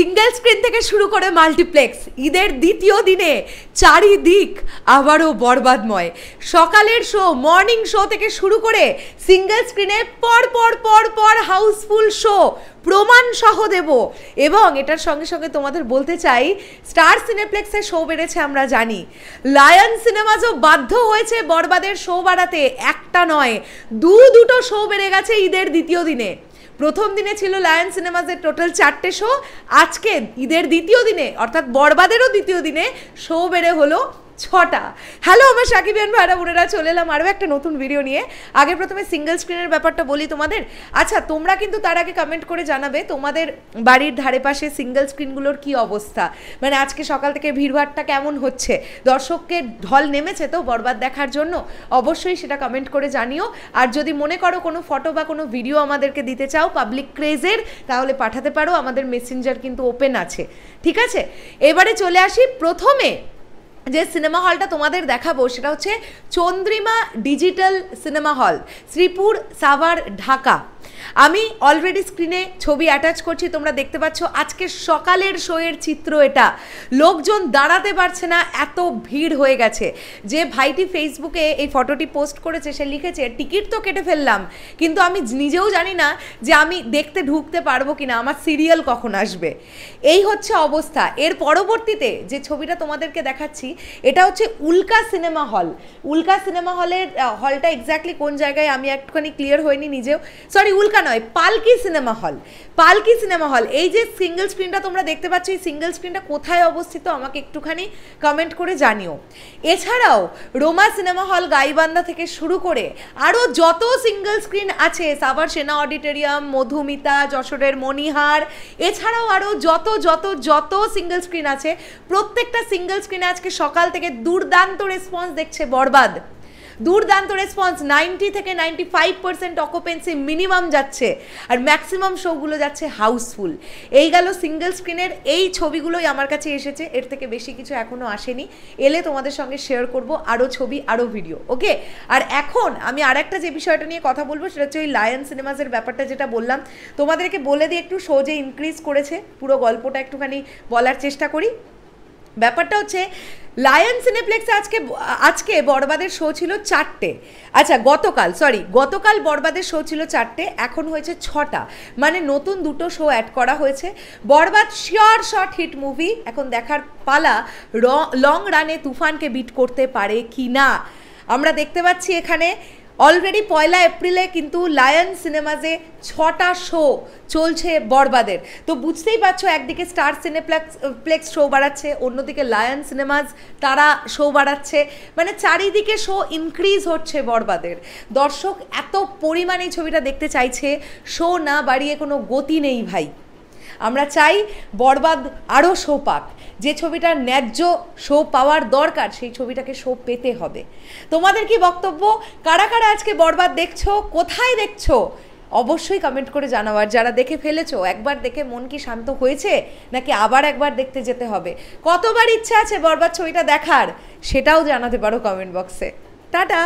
Single screen থেকে শুরু করে মাল্টিপ্লেক্স, ঈদের দ্বিতীয় দিনে চারিদিক আবারও বরবাদময়। সকালের শো, মর্নিং শো থেকে শুরু করে সিঙ্গেল স্ক্রিনে পর পর পর পর হাউসফুল শো প্রমাণ সহ দেব। এবং এটার সঙ্গে সঙ্গে তোমাদের বলতে চাই, স্টার সিনেপ্লেক্সের শো বেড়েছে আমরা জানি, লায়ন সিনেমাসও বাধ্য হয়েছে বরবাদের শো বাড়াতে। একটা নয়, দুটো শো বেড়ে গেছে ঈদের দ্বিতীয় দিনে। প্রথম দিনে ছিল লায়ন সিনেমাসের টোটাল 4টে শো, আজকে ঈদের দ্বিতীয় দিনে অর্থাৎ বরবাদেরও দ্বিতীয় দিনে শো বেড়ে হলো 6টা। হ্যালো আমার সাকিবিয়ান ভাইরা বোনেরা, চলে এলাম আরও একটা নতুন ভিডিও নিয়ে। আগে প্রথমে সিঙ্গেল স্ক্রিনের ব্যাপারটা বলি তোমাদের। আচ্ছা, তোমরা কিন্তু তার আগে কমেন্ট করে জানাবে তোমাদের বাড়ির ধারে পাশে সিঙ্গেল স্ক্রিনগুলোর কি অবস্থা, মানে আজকে সকাল থেকে ভিড়ভাড়টা কেমন হচ্ছে, দর্শককে ঢল নেমেছে তো বরবাদ দেখার জন্য? অবশ্যই সেটা কমেন্ট করে জানিও। আর যদি মনে করো কোনো ফটো বা কোনো ভিডিও আমাদেরকে দিতে চাও পাবলিক ক্রেজের, তাহলে পাঠাতে পারো, আমাদের মেসেঞ্জার কিন্তু ওপেন আছে, ঠিক আছে? এবারে চলে আসি, প্রথমে যে সিনেমা হলটা তোমাদের দেখাবো সেটা হচ্ছে Chandrima digital cinema hall, Sreepur, Savar, Dhaka. আমি অলরেডি স্ক্রিনে ছবি অ্যাটাচ করছি, তোমরা দেখতে পাচ্ছ। আজকে সকালের শোয়ের চিত্র এটা, লোকজন দাঁড়াতে পারছে না, এত ভিড় হয়ে গেছে। যে ভাইটি ফেসবুকে এই ফটোটি পোস্ট করেছে সে লিখেছে, টিকিট তো কেটে ফেললাম, কিন্তু আমি নিজেও জানি না যে আমি দেখতে ঢুকতে পারবো কিনা, আমার সিরিয়াল কখন আসবে। এই হচ্ছে অবস্থা। এর পরবর্তীতে যে ছবিটা তোমাদেরকে দেখাচ্ছি এটা হচ্ছে উল্কা সিনেমা হল। উল্কা সিনেমা হলের হলটা এক্স্যাক্টলি কোন জায়গায় আমি একটুখানি ক্লিয়ার হইনি নিজেও, সরি উল্কা নয়, পালকি সিনেমা হল। পালকি সিনেমা হল, এই যে সিঙ্গেল স্ক্রিনটা তোমরা দেখতে পাচ্ছ, এই সিঙ্গেল স্ক্রিনটা কোথায় অবস্থিত আমাকে একটুখানি কমেন্ট করে জানিও। এছাড়াও রোমা সিনেমা হল গাইবান্ধা থেকে শুরু করে আরও যত সিঙ্গেল স্ক্রিন আছে, সাভার সেনা অডিটোরিয়াম, মধুমিতা, যশোরের মণিহার, এছাড়াও আরও যত যত যত সিঙ্গেল স্ক্রিন আছে, প্রত্যেকটা সিঙ্গেল স্ক্রিনে আজকে সকাল থেকে দুর্দান্ত রেসপন্স দেখছে বরবাদ। দুর্দান্ত রেসপন্স, 90 থেকে 95% অকুপেন্সি মিনিমাম যাচ্ছে, আর ম্যাক্সিমাম শোগুলো যাচ্ছে হাউসফুল। এই গেল সিঙ্গেল স্ক্রিনের, এই ছবিগুলোই আমার কাছে এসেছে, এর থেকে বেশি কিছু এখনও আসেনি। এলে তোমাদের সঙ্গে শেয়ার করব আরও ছবি, আরও ভিডিও, ওকে? আর এখন আমি আর একটা যে বিষয়টা নিয়ে কথা বলবো সেটা হচ্ছে ওই লায়ন সিনেমাসের ব্যাপারটা, যেটা বললাম তোমাদেরকে বলে দিয়ে একটু শো যে ইনক্রিজ করেছে, পুরো গল্পটা একটুখানি বলার চেষ্টা করি। ব্যাপারটা হচ্ছে লায়ন সিনেপ্লেক্সে আজকে বরবাদের শো ছিল 4টে। আচ্ছা, গতকাল বরবাদের শো ছিল 4টে, এখন হয়েছে 6টা, মানে নতুন 2টো শো অ্যাড করা হয়েছে। বরবাদ শিওর শর্ট হিট মুভি, এখন দেখার পালা লং রানে তুফানকে বিট করতে পারে কি না। আমরা দেখতে পাচ্ছি এখানে অলরেডি 1 এপ্রিলে কিন্তু লায়ন সিনেমাসে 6টা শো চলছে বরবাদের। তো বুঝতেই পারছো, একদিকে স্টার সিনেপ্লেক্স শো বাড়াচ্ছে, অন্যদিকে লায়ন সিনেমাস তারা শো বাড়াচ্ছে, মানে চারিদিকে শো ইনক্রিজ হচ্ছে বরবাদের। দর্শক এত পরিমাণে এই ছবিটা দেখতে চাইছে, শো না বাড়িয়ে কোনো গতি নেই ভাই। আমরা চাই বরবাদ আরও শো পাক, যে ছবিটার ন্যায্য শো পাওয়ার দরকার সেই ছবিটাকে শো পেতে হবে। তোমাদের কি বক্তব্য? কারা কারা আজকে বরবাদ দেখছো, কোথায় দেখছো, অবশ্যই কমেন্ট করে জানাবার। যারা দেখে ফেলেছো, একবার দেখে মন কি শান্ত হয়েছে, নাকি আবার একবার দেখতে যেতে হবে? কতবার ইচ্ছা আছে বরবাদ ছবিটা দেখার, সেটাও জানাতে পারো কমেন্ট বক্সে। টাটা।